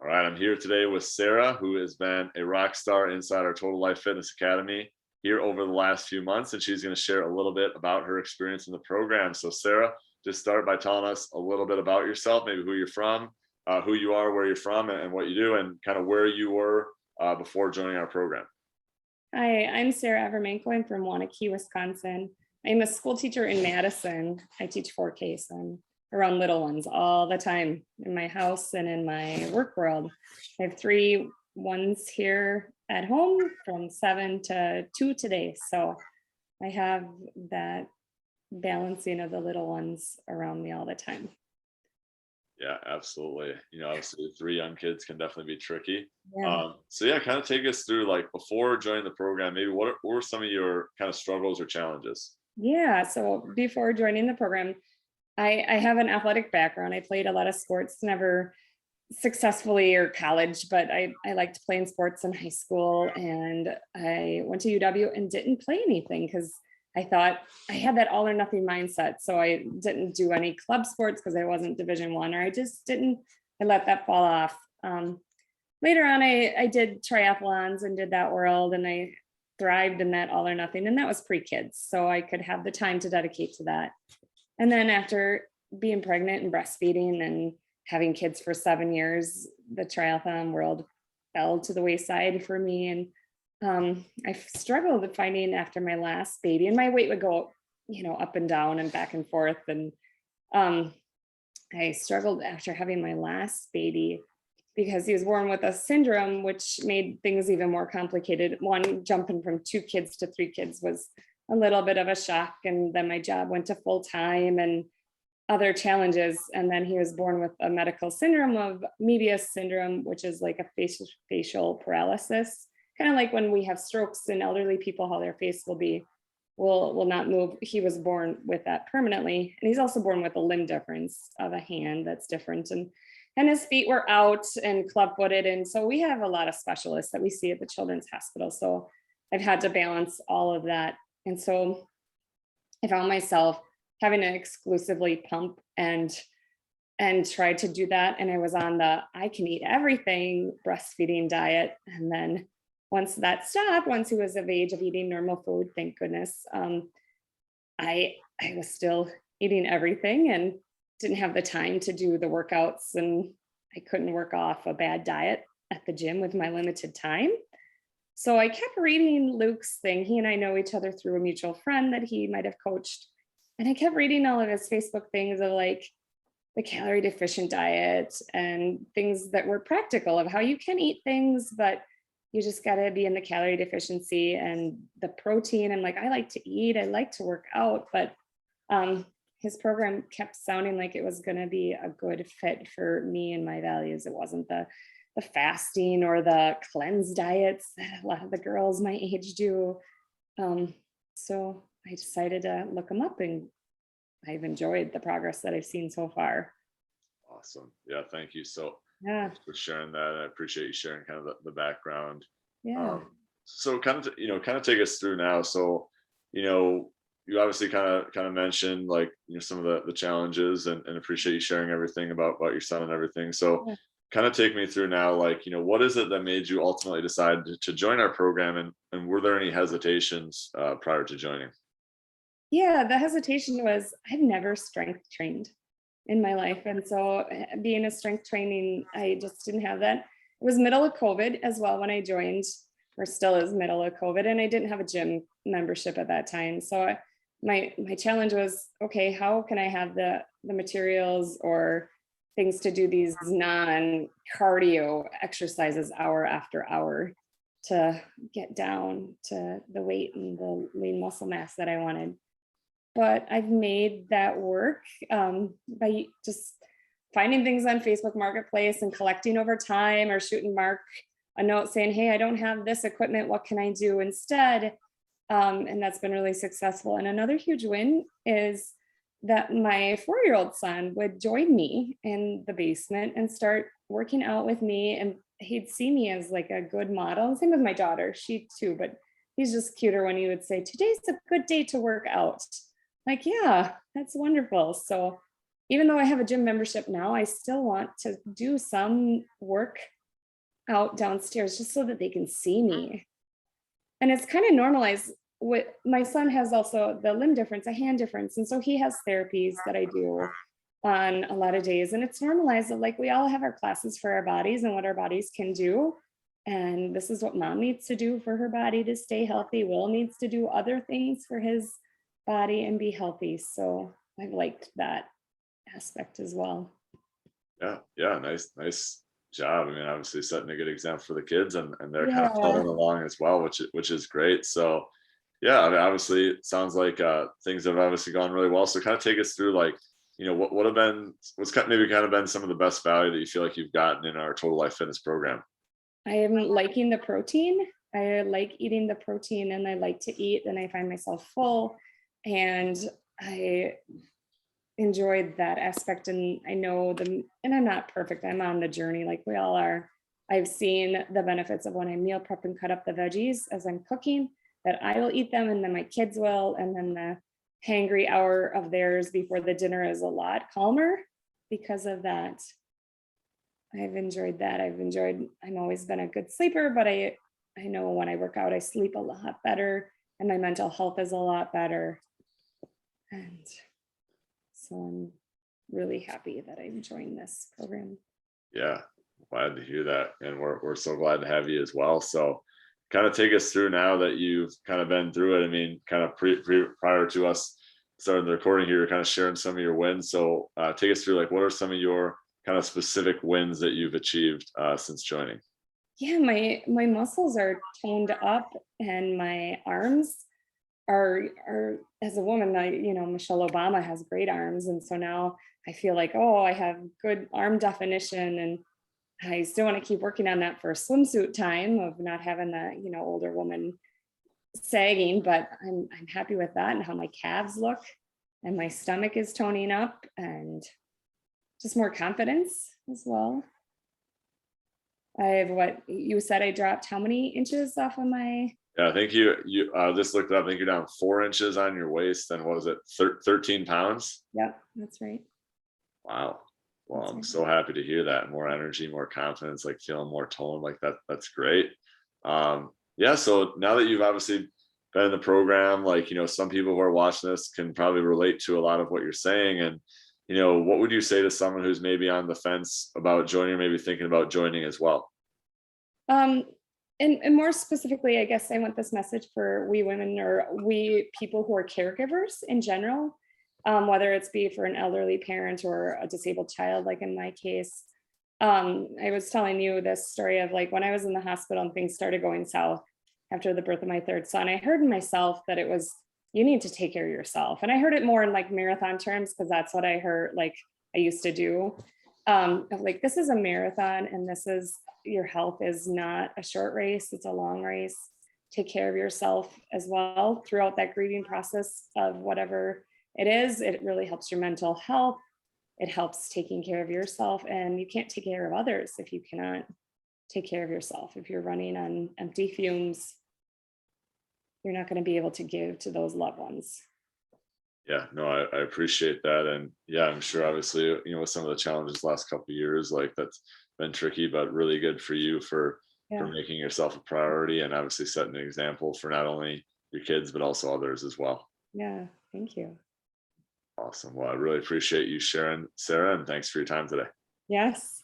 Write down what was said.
All right, I'm here today with Sara, who has been a rock star inside our Total Life Fitness Academy here over the last few months, and she's going to share a little bit about her experience in the program. So, Sara, just start by telling us a little bit about yourself, maybe who you're from, who you are, where you're from, and what you do, and kind of where you were before joining our program. Hi, I'm Sara Evermanko. I'm from Wanakee, Wisconsin. I'm a school teacher in Madison. I teach 4K, so I'm around little ones all the time in my house and in my work world. I have 3 ones here at home from 7 to 2 today. So I have that balancing of the little ones around me all the time. Yeah, absolutely. Obviously, 3 young kids can definitely be tricky. Yeah. So yeah, kind of take us through, like, before joining the program, maybe what were some of your kind of struggles or challenges? Yeah. So before joining the program, I have an athletic background. I played a lot of sports, never successfully or college, but I liked playing sports in high school. And I went to UW and didn't play anything because I thought I had that all or nothing mindset. So I didn't do any club sports because I wasn't Division 1, or I just didn't, I let that fall off. Later on, I did triathlons and did that world, and I thrived in that all or nothing. And that was pre-kids. So I could have the time to dedicate to that. And then after being pregnant and breastfeeding and having kids for 7 years, the triathlon world fell to the wayside for me. And I struggled with finding after my last baby, and my weight would go, up and down and back and forth. And um, I struggled after having my last baby because he was born with a syndrome, which made things even more complicated. One, jumping from 2 kids to 3 kids was a little bit of a shock. And then my job went to full time and other challenges. And then he was born with a medical syndrome of Mebius syndrome, which is like a facial paralysis, kind of like when we have strokes in elderly people, how their face will not move. He was born with that permanently. And he's also born with a limb difference of a hand that's different. And his feet were out and club-footed. And so we have a lot of specialists that we see at the Children's Hospital. So I've had to balance all of that. And so I found myself having to exclusively pump and try to do that. And I was on the I can eat everything breastfeeding diet. And then once that stopped, once he was of age of eating normal food, thank goodness, I was still eating everything and didn't have the time to do the workouts, and I couldn't work off a bad diet at the gym with my limited time. So I kept reading Luke's thing. He and I know each other through a mutual friend that he might have coached. And I kept reading all of his Facebook things of like the calorie deficient diet and things that were practical of how you can eat things, but you just got to be in the calorie deficiency and the protein. I'm like, I like to eat, I like to work out, but his program kept sounding like it was going to be a good fit for me and my values. It wasn't the fasting or the cleanse diets that a lot of the girls my age do. So I decided to look them up, and I've enjoyed the progress that I've seen so far. Awesome. Yeah, thank you so Yeah. much for sharing that. I appreciate you sharing kind of the background. Yeah. So kind of take us through now. So, you obviously kind of mentioned, like, some of the challenges, and appreciate you sharing everything about your son and everything. So Yeah. kind of take me through now, like, what is it that made you ultimately decide to join our program, and were there any hesitations prior to joining? Yeah, the hesitation was I've never strength trained in my life. And so being a strength training, I just didn't have that. It was middle of COVID as well when I joined, or still is middle of COVID, and I didn't have a gym membership at that time. So my challenge was, okay, how can I have the materials or things to do these non-cardio exercises hour after hour to get down to the weight and the lean muscle mass that I wanted. But I've made that work by just finding things on Facebook Marketplace and collecting over time, or shooting Mark a note saying, hey, I don't have this equipment. What can I do instead? And that's been really successful. And another huge win is that my 4-year-old son would join me in the basement and start working out with me. And he'd see me as like a good model. And same with my daughter, she too, but he's just cuter when he would say, today's a good day to work out. Like, yeah, that's wonderful. So even though I have a gym membership now, I still want to do some work out downstairs just so that they can see me. And it's kind of normalized. What my son has also the limb difference, a hand difference. And so he has therapies that I do on a lot of days. And it's normalized that like we all have our classes for our bodies and what our bodies can do. And this is what mom needs to do for her body to stay healthy. Will needs to do other things for his body and be healthy. So I've liked that aspect as well. Yeah, yeah, nice job. I mean, obviously setting a good example for the kids, and they're kind of Yeah. following along as well, which is great. So yeah, I mean, obviously it sounds like things have obviously gone really well. So kind of take us through like, what have been maybe kind of been some of the best value that you feel like you've gotten in our Total Life Fitness program. I am liking the protein. I like eating the protein and I like to eat and I find myself full and I enjoyed that aspect. And I know and I'm not perfect. I'm on the journey like we all are. I've seen the benefits of when I meal prep and cut up the veggies as I'm cooking, that I will eat them and then my kids will. And then the hangry hour of theirs before the dinner is a lot calmer because of that. I've enjoyed that. I'm always been a good sleeper, but I know when I work out, I sleep a lot better and my mental health is a lot better. And so I'm really happy that I joined this program. Yeah, glad to hear that, and we're so glad to have you as well. So kind of take us through now that you've kind of been through it. I mean, kind of prior to us starting the recording here, you're kind of sharing some of your wins. So take us through like what are some of your kind of specific wins that you've achieved since joining? Yeah, my muscles are toned up and my arms are as a woman, Michelle Obama has great arms. And so now I feel like, oh, I have good arm definition and I still want to keep working on that for swimsuit time of not having the, older woman sagging, but I'm happy with that and how my calves look and my stomach is toning up and just more confidence as well. I have what you said I dropped how many inches off of my. Yeah, I think you just looked it up. I think you're down 4 inches on your waist, and what was it, 13 pounds? Yep, that's right. Wow. Well, That's I'm right. so happy to hear that. More energy, more confidence, like feeling more toned, like that. That's great. Yeah. So now that you've obviously been in the program, like, some people who are watching this can probably relate to a lot of what you're saying. And, what would you say to someone who's maybe on the fence about joining, or maybe thinking about joining as well? Um, and more specifically, I guess I want this message for we women or we people who are caregivers in general, whether it's be for an elderly parent or a disabled child, like in my case. I was telling you this story of like when I was in the hospital and things started going south after the birth of my third son, I heard in myself that it was, you need to take care of yourself. And I heard it more in like marathon terms because that's what I heard, like I used to do. Of like, this is a marathon and your health is not a short race, it's a long race. Take care of yourself as well throughout that grieving process of whatever it is. It really helps your mental health. It helps taking care of yourself, and you can't take care of others if you cannot take care of yourself. If you're running on empty fumes, you're not going to be able to give to those loved ones. Yeah, no, I appreciate that. And yeah, I'm sure obviously, with some of the challenges last couple of years, like that's been tricky, but really good for you for Yeah. making yourself a priority and obviously setting an example for not only your kids, but also others as well. Yeah. Thank you. Awesome. Well, I really appreciate you sharing, Sarah, and thanks for your time today. Yes.